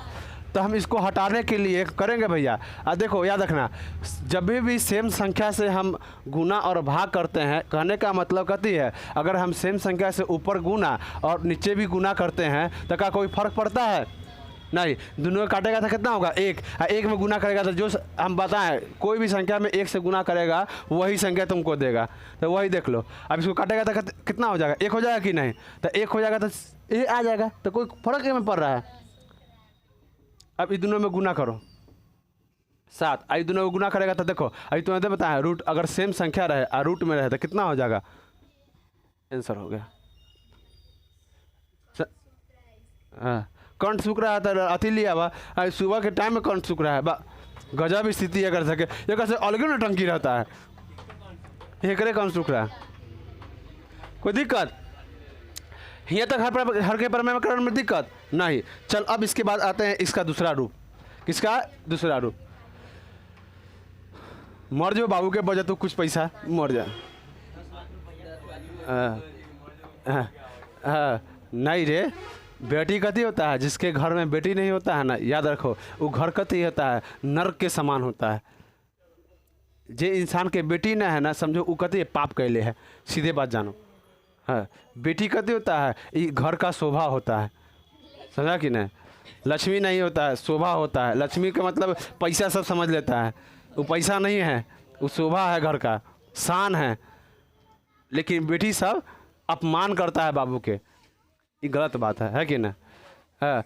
तो हम इसको हटाने के लिए करेंगे भैया, देखो याद रखना, जब भी सेम संख्या से हम गुना और भाग करते हैं, कहने का मतलब कहती है अगर हम सेम संख्या से ऊपर गुना और नीचे भी गुना करते हैं तो क्या कोई फर्क पड़ता है? नहीं। दोनों का काटेगा तो कितना होगा? 1। 1 में गुना करेगा तो जो हम बताएं कोई भी संख्या में 1 से गुना करेगा वही संख्या तुमको देगा, तो वही देख लो। अब इसको काटेगा तो कितना हो जाएगा? 1 हो जाएगा कि नहीं? तो 1 हो जाएगा तो ये आ जाएगा, तो कोई फर्क में पड़ रहा है। अब इन दोनों में गुना करो, 7। आई दोनों में गुना करेगा तो देखो, अभी तुम्हें तो बताया रूट अगर सेम संख्या रहे और रूट में रहे तो कितना हो जाएगा? आंसर हो गया। हाँ, कंठ सूख रहा है तो अति लिया हुआ, सुबह के टाइम में कंठ सूख रहा है, गजब स्थिति है। कर सके ये कैसे अलग में टंकी रहता है, ये करे कंठ सूख रहा है, कोई दिक्कत? यहाँ तक हर के प्रमेयकरण में दिक्कत नहीं। चल अब इसके बाद आते हैं इसका दूसरा रूप। किसका दूसरा रूप? मर जो बाबू के बजे तो कुछ पैसा मर जा। नहीं रे, बेटी कति होता है? जिसके घर में बेटी नहीं होता है ना, याद रखो वो घर कति होता है? नरक के समान होता है। जे इंसान के बेटी ना है ना, समझो वो कति पाप कैले है, सीधे बात जानो। हाँ, बेटी कति होता है? ये घर का शोभा होता है, समझा कि नहीं? लक्ष्मी नहीं होता है, शोभा होता है। लक्ष्मी का मतलब पैसा सब समझ लेता है, वो पैसा नहीं है, वो शोभा है, घर का शान है। लेकिन बेटी सब अपमान करता है बाबू के, ये गलत बात है कि ना? हाँ,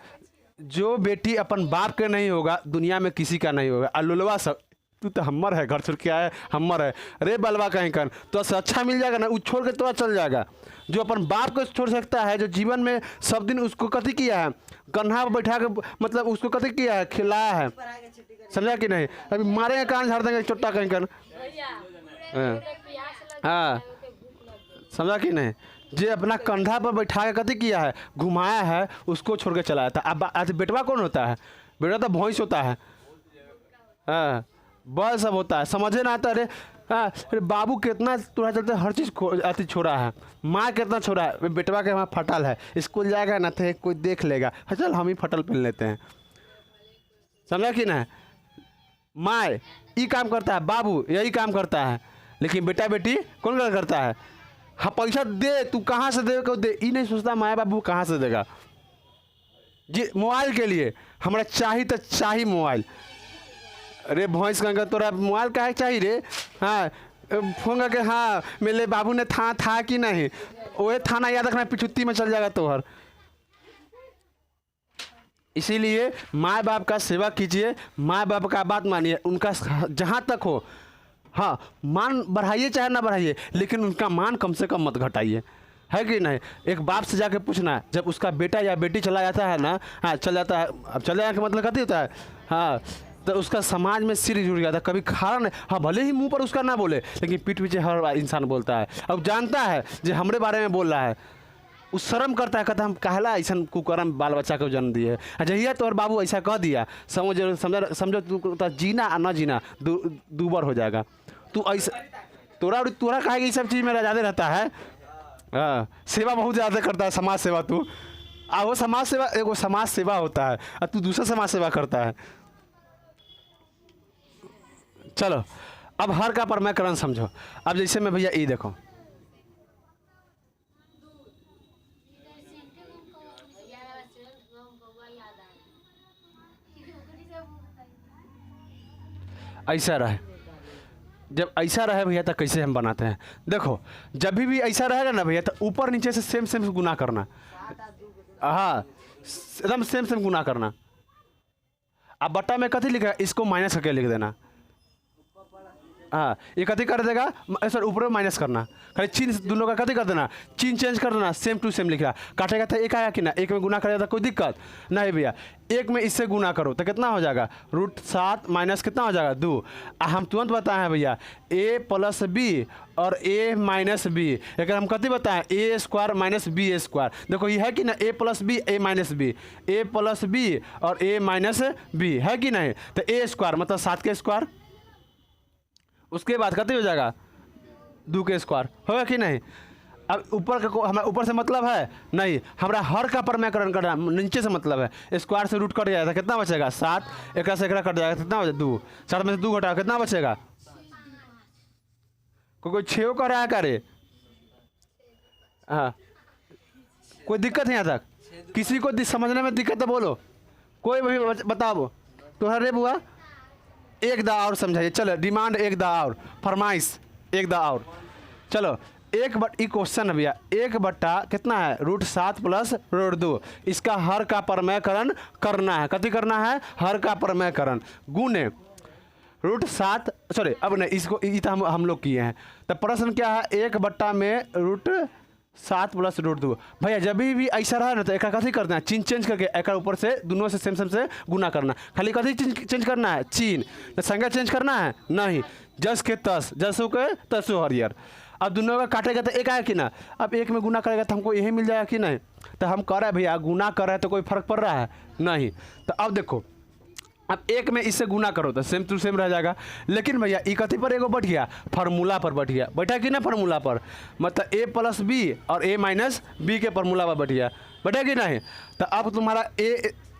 जो बेटी अपन बाप के नहीं होगा दुनिया में किसी का नहीं होगा। अलुलवा सब तू तो हमर है, घर छोड़ के आया हमर है, अरे बलवा कहीं कर तो अच्छा मिल जाएगा ना, वो छोड़ के तो चल जाएगा। जो अपन बाप को छोड़ सकता है, जो जीवन में सब दिन उसको कति किया है, कन्हा पर बैठा के मतलब उसको कति किया है, खिलाया है, समझा कि नहीं? अभी मारेंगे कान झाड़ देंगे चोट्टा कहीं कर। हाँ, समझा कि नहीं? जे अपना कंधा पर बैठा के कति किया है, घुमाया है, उसको छोड़ के चलाया था। अब आज बेटवा कौन होता है? बेटा तो भैंस होता है। हाँ, बस सब होता है, समझे ना आता। अरे हाँ, अरे बाबू कितना तुरा चलते हर चीज़ अति छोड़ा है, माँ कितना छोड़ा है। बेटवा के वहाँ फटल है, स्कूल जाएगा ना थे कोई देख लेगा, चल हम ही फटल पहन लेते हैं, समझा कि ना? माँ ये काम करता है, बाबू यही काम करता है, लेकिन बेटा बेटी कौन करता है? हाँ, पैसा दे, तू कहाँ से दे को दे, ये नहीं सोचता माँ बाबू कहाँ से देगा। जी मोबाइल के लिए हमारा चाहिए तो चाहिए मोबाइल। अरे भैंस का तोरा मोबाइल काहे चाहिए रे? हाँ, फोन करके हाँ मेरे बाबू ने था कि नहीं, वो थाना याद रखना, पिछुत्ती में चल जाएगा तोहर। इसीलिए माँ बाप का सेवा कीजिए, माँ बाप का बात मानिए, उनका जहाँ तक हो, हाँ मान बढ़ाइए चाहे ना बढ़ाइए, लेकिन उनका मान कम से कम मत घटाइए, है कि नहीं। एक बाप से जाके पूछना, जब उसका बेटा या बेटी चला जाता है ना, हाँ चल जाता है, अब चले जाने का मतलब कथी होता है, हाँ तो उसका समाज में सिर जुड़ जाता है, कभी खाना नहीं, हाँ भले ही मुंह पर उसका ना बोले, लेकिन पीठ पीछे हर इंसान बोलता है। अब जानता है जो हमरे बारे में बोल रहा है, उस शर्म करता है, कहता हम कहला ऐसा कुकर्म बाल बच्चा को जन्म दिए। जहिया तोहर बाबू ऐसा कह दिया, समझो तू जीना और न जीना दूबर हो जाएगा। तू ऐसा तोरा कहे कि सब चीज़ में ज़्यादा रहता है, हाँ सेवा बहुत ज़्यादा करता है, समाज सेवा तू वो समाज सेवा एगो समाज सेवा होता है और तू दूसरा समाज सेवा करता है। चलो अब हर का परमकरण समझो। अब जैसे मैं भैया ये देखो, ऐसा रहे, जब ऐसा रहे भैया तो कैसे हम बनाते हैं, देखो जब भी ऐसा रहेगा ना भैया तो ऊपर नीचे से सेम सेम गुना करना, हाँ एकदम सेम सेम गुना करना। अब बट्टा में कथी लिखा है, इसको माइनस करके लिख देना, हाँ ये कथी कर देगा सर, ऊपर में माइनस करना, खाली चिन्ह दोनों का कथी कर देना, चिन्ह चेंज कर देना, सेम टू सेम लिखा। काटेगा तो एक आया कि ना, एक में गुना करेगा तो कोई दिक्कत नहीं भैया। एक में इससे गुना करो तो कितना हो जाएगा, √7 माइनस कितना हो जाएगा 2। हम तुरंत बताए हैं भैया a + b और a - b, अगर हम कथी बताएं a² - b²। देखो ये है कि ना a + b a - b, a + b और a - b है कि नहीं, तो a² मतलब 7 के स्क्वायर, उसके बाद कतई हो जाएगा 2 के स्क्वायर, होगा कि नहीं। अब ऊपर का हमारा ऊपर से मतलब है नहीं, हमारा हर का परमकरण करना, नीचे से मतलब है। स्क्वायर से रूट कट जाएगा कितना बचेगा 7, एक से एक कट जाएगा कितना बचेगा 2, 7 में से 2 घटाओ कितना बचेगा, कोई 6 कर रहा है करे, हाँ कोई दिक्कत है यहाँ तक, किसी को समझने में दिक्कत है बोलो, कोई भी बताओ। तो अरे बुआ एक दा और समझाइए, चलो डिमांड एक दा और, फरमाइश एक दा और, चलो एक क्वेश्चन है भैया, 1/, कितना है √7 + √2, इसका हर का परमकरण करना है, कथी करना है, हर का परमकरण गुने √7, सॉरी अब नहीं इसको तो हम लोग किए हैं। तो प्रश्न क्या है, 1/, में √7 + √2। भैया जब भी ऐसा रहा ना तो एक कथी करना है, चिन्ह चेंज करके एक ऊपर से दोनों से सेम सेम से गुना करना, खाली कथी चेंज करना है, चिन्ह, तो संख्या चेंज करना है नहीं, जस के तस, जसो के तसो हरियर। अब दोनों का काटेगा तो एक आया कि ना, अब एक में गुना करेगा तो हमको यही मिल जाएगा कि नहीं। तो हम कर रहे हैं भैया, गुना कर रहे हैं तो कोई फर्क पड़ रहा है नहीं। तो अब देखो, अब एक में इससे गुना करो तो सेम टू सेम रह जाएगा, लेकिन भैया ई कथी पर एगो बैठ गया, फार्मूला पर बैठ गया, बैठा कि ना फार्मूला पर, मतलब a + b और a - b के फार्मूला पर बैठ गया, बैठा कि नहीं। तो अब तुम्हारा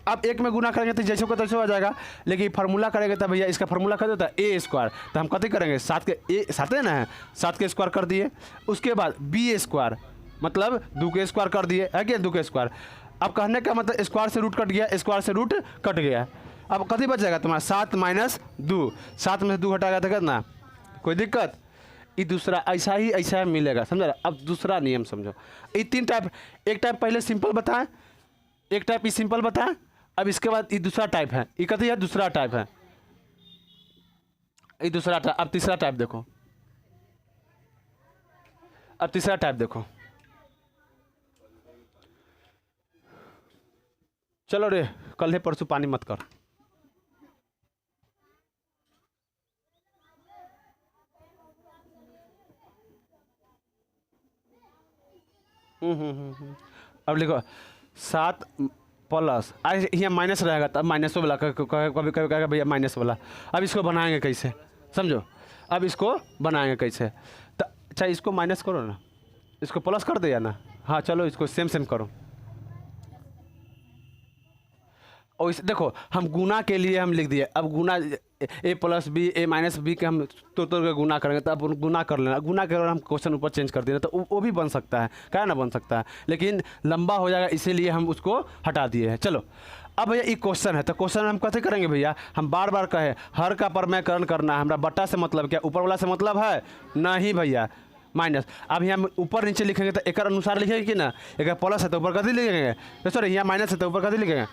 अब एक में गुना करेंगे तो जैसे को तैसे हो जाएगा, लेकिन फार्मूला करेंगे तो भैया इसका फार्मूला कर देता है a², तो हम कथी करेंगे 7 के 7 है ना, 7 के स्क्वायर कर दिए, उसके बाद b² मतलब 2 के स्क्वायर कर दिए, है क्या 2 के स्क्वायर। अब कहने का मतलब स्क्वायर से रूट कट गया, स्क्वायर से रूट कट गया, अब कथी बच जाएगा तुम्हारा 7 - 2, 7 में से 2 हटाएगा तो कितना, कोई दिक्कत। ये दूसरा ऐसा ही ऐसा मिलेगा, समझा। अब दूसरा नियम समझो, ये 3 टाइप, एक टाइप पहले सिंपल बताएं, एक टाइप ये सिंपल बताएं, अब इसके बाद ये दूसरा टाइप है, ये कथी है दूसरा टाइप है, ये दूसरा टाइप। अब तीसरा टाइप देखो, अब तीसरा टाइप देखो, चलो रे कल है परसों पानी मत कर, अब लिखो 7 प्लस यहाँ माइनस रहेगा, तब माइनस वाला कभी कभी कहेगा भैया माइनस वाला। अब इसको बनाएंगे कैसे समझो, अब इसको बनाएंगे कैसे, तो अच्छा इसको माइनस करो ना, इसको प्लस कर दिया ना, हाँ चलो इसको सेम सेम करो। और इस देखो हम गुना के लिए हम लिख दिए, अब गुना a + b a - b के हम तोड़ के गुना करेंगे, तो अब गुना कर लेना, गुना कर हम क्वेश्चन ऊपर चेंज कर देना, तो वो भी बन सकता है, क्या ना बन सकता है, लेकिन लंबा हो जाएगा इसीलिए हम उसको हटा दिए हैं। चलो अब भैया ये क्वेश्चन है, तो क्वेश्चन हम कैसे करेंगे भैया, हम बार बार कहे हर का परमकरण करना है, हमारा बट्टा से मतलब क्या, ऊपर वाला से मतलब है नहीं भैया माइनस। अब यहाँ ऊपर नीचे लिखेंगे तो एक अनुसार लिखेंगे कि ना, एक प्लस है तो ऊपर कथी लिखेंगे, सॉरी यहाँ माइनस है तो ऊपर कथी लिखेंगे,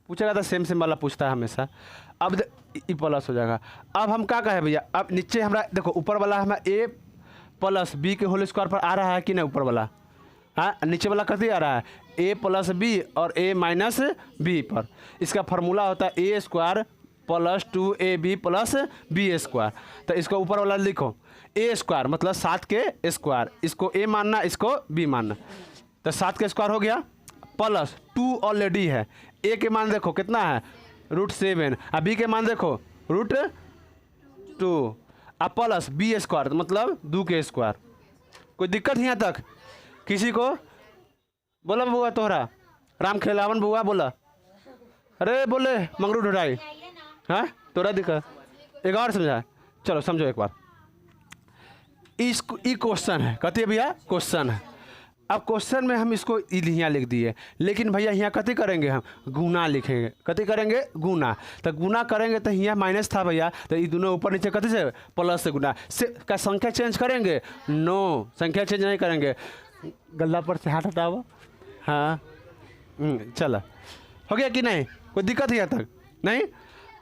पूछेगा तो सेम सेम वाला पूछता है हमेशा। अब ई प्लस हो जाएगा। अब हम क्या कहें भैया, अब नीचे हमारा देखो ऊपर वाला हमारा ए प्लस बी के होल स्क्वायर पर आ रहा है कि नहीं, ऊपर वाला, हाँ नीचे वाला कभी आ रहा है ए प्लस बी और ए माइनस बी पर। इसका फार्मूला होता है A square plus 2ab plus B square. तो इसको ऊपर वाला लिखो ए स्क्वायर मतलब 7 के स्क्वायर, इसको ए मानना इसको बी मानना। तो 7 के स्क्वायर हो गया प्लस 2 ऑलरेडी है, ए के मान देखो कितना है √7, अब बी के मान देखो √2, अब प्लस बी स्क्वायर मतलब 2 के स्क्वायर। कोई दिक्कत यहाँ तक किसी को? बोला बुआ तोहरा राम खेलावन बुआ बोला, अरे बोले मंगरू ढुढ़ाई, हाँ तोरा दिक्कत एक और समझा। चलो समझो एक बार, ई क्वेश्चन है कथी भैया, क्वेश्चन है। अब क्वेश्चन में हम इसको यहाँ लिख दिए, लेकिन भैया यहाँ कथी करेंगे, हम गुना लिखेंगे। कथी करेंगे, गुना। तो गुना करेंगे तो यहाँ माइनस था भैया, तो ये दोनों ऊपर नीचे कथी से प्लस से गुना से का संख्या चेंज करेंगे, नो संख्या चेंज नहीं करेंगे। गल्ला पर से हाथ हटाओ, हाँ चलो हो गया कि नहीं, कोई दिक्कत यहाँ तक नहीं।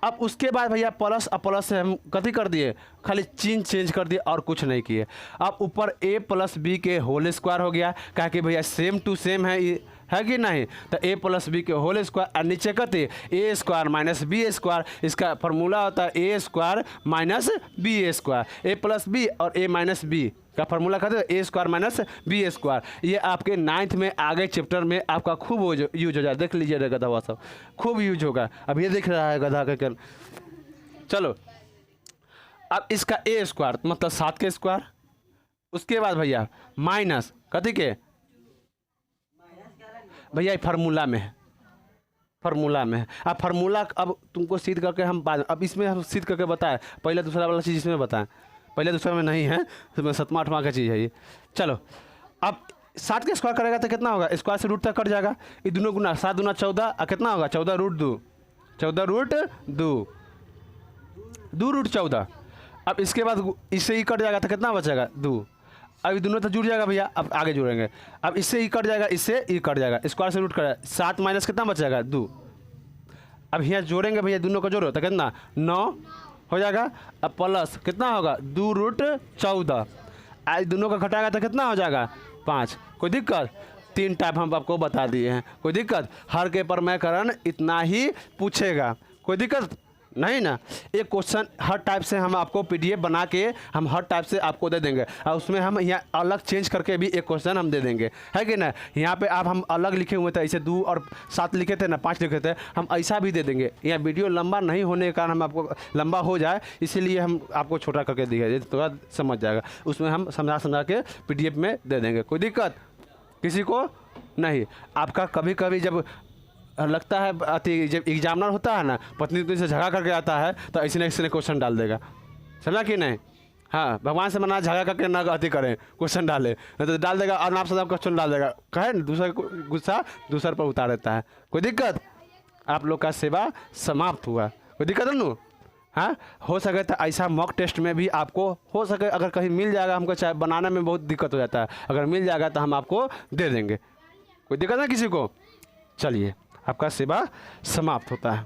अब उसके बाद भैया प्लस अब प्लस से हम कथी कर दिए, खाली चिन्ह चेंज कर दिए और कुछ नहीं किए। अब ऊपर ए प्लस बी के होल स्क्वायर हो गया, कहा कि भैया सेम टू सेम है कि नहीं। तो ए प्लस बी के होल स्क्वायर और नीचे कते ए स्क्वायर माइनस बी स्क्वायर। इसका फार्मूला होता है A square minus B square. A plus B और ए माइनस बी का फार्मूला कहते हैं ए स्क्वायर माइनस बी स्क्वायर। ये आपके 9th में आगे चैप्टर में आपका खूब यूज हो जाए, देख लीजिए गधा हुआ सब खूब यूज होगा। अब ये दिख रहा है गधा का। चलो अब इसका ए स्क्वायर मतलब 7 के स्क्वायर, उसके बाद भैया माइनस कथी के भैया फार्मूला में है, फार्मूला में है। अब फार्मूला अब तुमको सिद्ध करके हम बाद अब इसमें हम सिद्ध करके बताएं, पहले दूसरा वाला चीज़ इसमें बताएं, पहले दूसरा में नहीं है, इसमें 7वां 8वां का चीज़ है ये। चलो अब 7 के स्क्वायर करेगा तो कितना होगा, स्क्वायर से रूट तक कट जाएगा, ये दोनों गुना 7 दूना 14 और कितना होगा 14√2, 14√2, 2√14। अब इसके बाद इससे ही कट जाएगा तो कितना बचेगा 2। अब ये दोनों तो जुड़ जाएगा भैया, अब आगे जुड़ेंगे। अब इससे ही कट जाएगा, इससे ही कट जाएगा, स्क्वायर से रूट कट 7 माइनस कितना बचेगा 2। अब यहाँ जोड़ेंगे भैया, दोनों को जोड़ो तो कितना 9 हो जाएगा। अब प्लस कितना होगा 2√14, आज दोनों का घटाएगा तो कितना हो जाएगा 5। कोई दिक्कत? 3 टाइप हम आपको बता दिए हैं, कोई दिक्कत? हर के परमैकरण इतना ही पूछेगा, कोई दिक्कत नहीं ना। एक क्वेश्चन हर टाइप से हम आपको PDF बना के हम हर टाइप से आपको दे देंगे, और उसमें हम यहाँ अलग चेंज करके भी एक क्वेश्चन हम दे देंगे, है कि ना। यहाँ पे आप हम अलग लिखे हुए थे, ऐसे 2 और 7 लिखे थे ना, 5 लिखे थे, हम ऐसा भी दे देंगे। यहाँ वीडियो लंबा नहीं होने के कारण हम आपको लंबा हो जाए इसीलिए हम आपको छोटा करके दिए, थोड़ा समझ जाएगा। उसमें हम समझा के PDF में दे देंगे, कोई दिक्कत किसी को नहीं। आपका कभी कभी जब लगता है अति जब एग्जामिनर होता है ना, पत्नी से झगड़ा करके आता है तो ऐसे ने क्वेश्चन डाल देगा, समझा कि नहीं। हाँ भगवान से मना झगड़ा करके ना अति करें, क्वेश्चन डाले नहीं तो डाल देगा और नाप सदा क्वेश्चन डाल देगा, कहे दूसरे को गुस्सा दूसरे पर उतार देता है। कोई दिक्कत? आप लोग का सेवा समाप्त हुआ, कोई दिक्कत है नू। हाँ हो सके तो ऐसा मॉक टेस्ट में भी आपको हो सके, अगर कहीं मिल जाएगा, हमको चाहे बनाने में बहुत दिक्कत हो जाता है, अगर मिल जाएगा तो हम आपको दे देंगे, कोई दिक्कत है किसी को। चलिए आपका सेवा समाप्त होता है।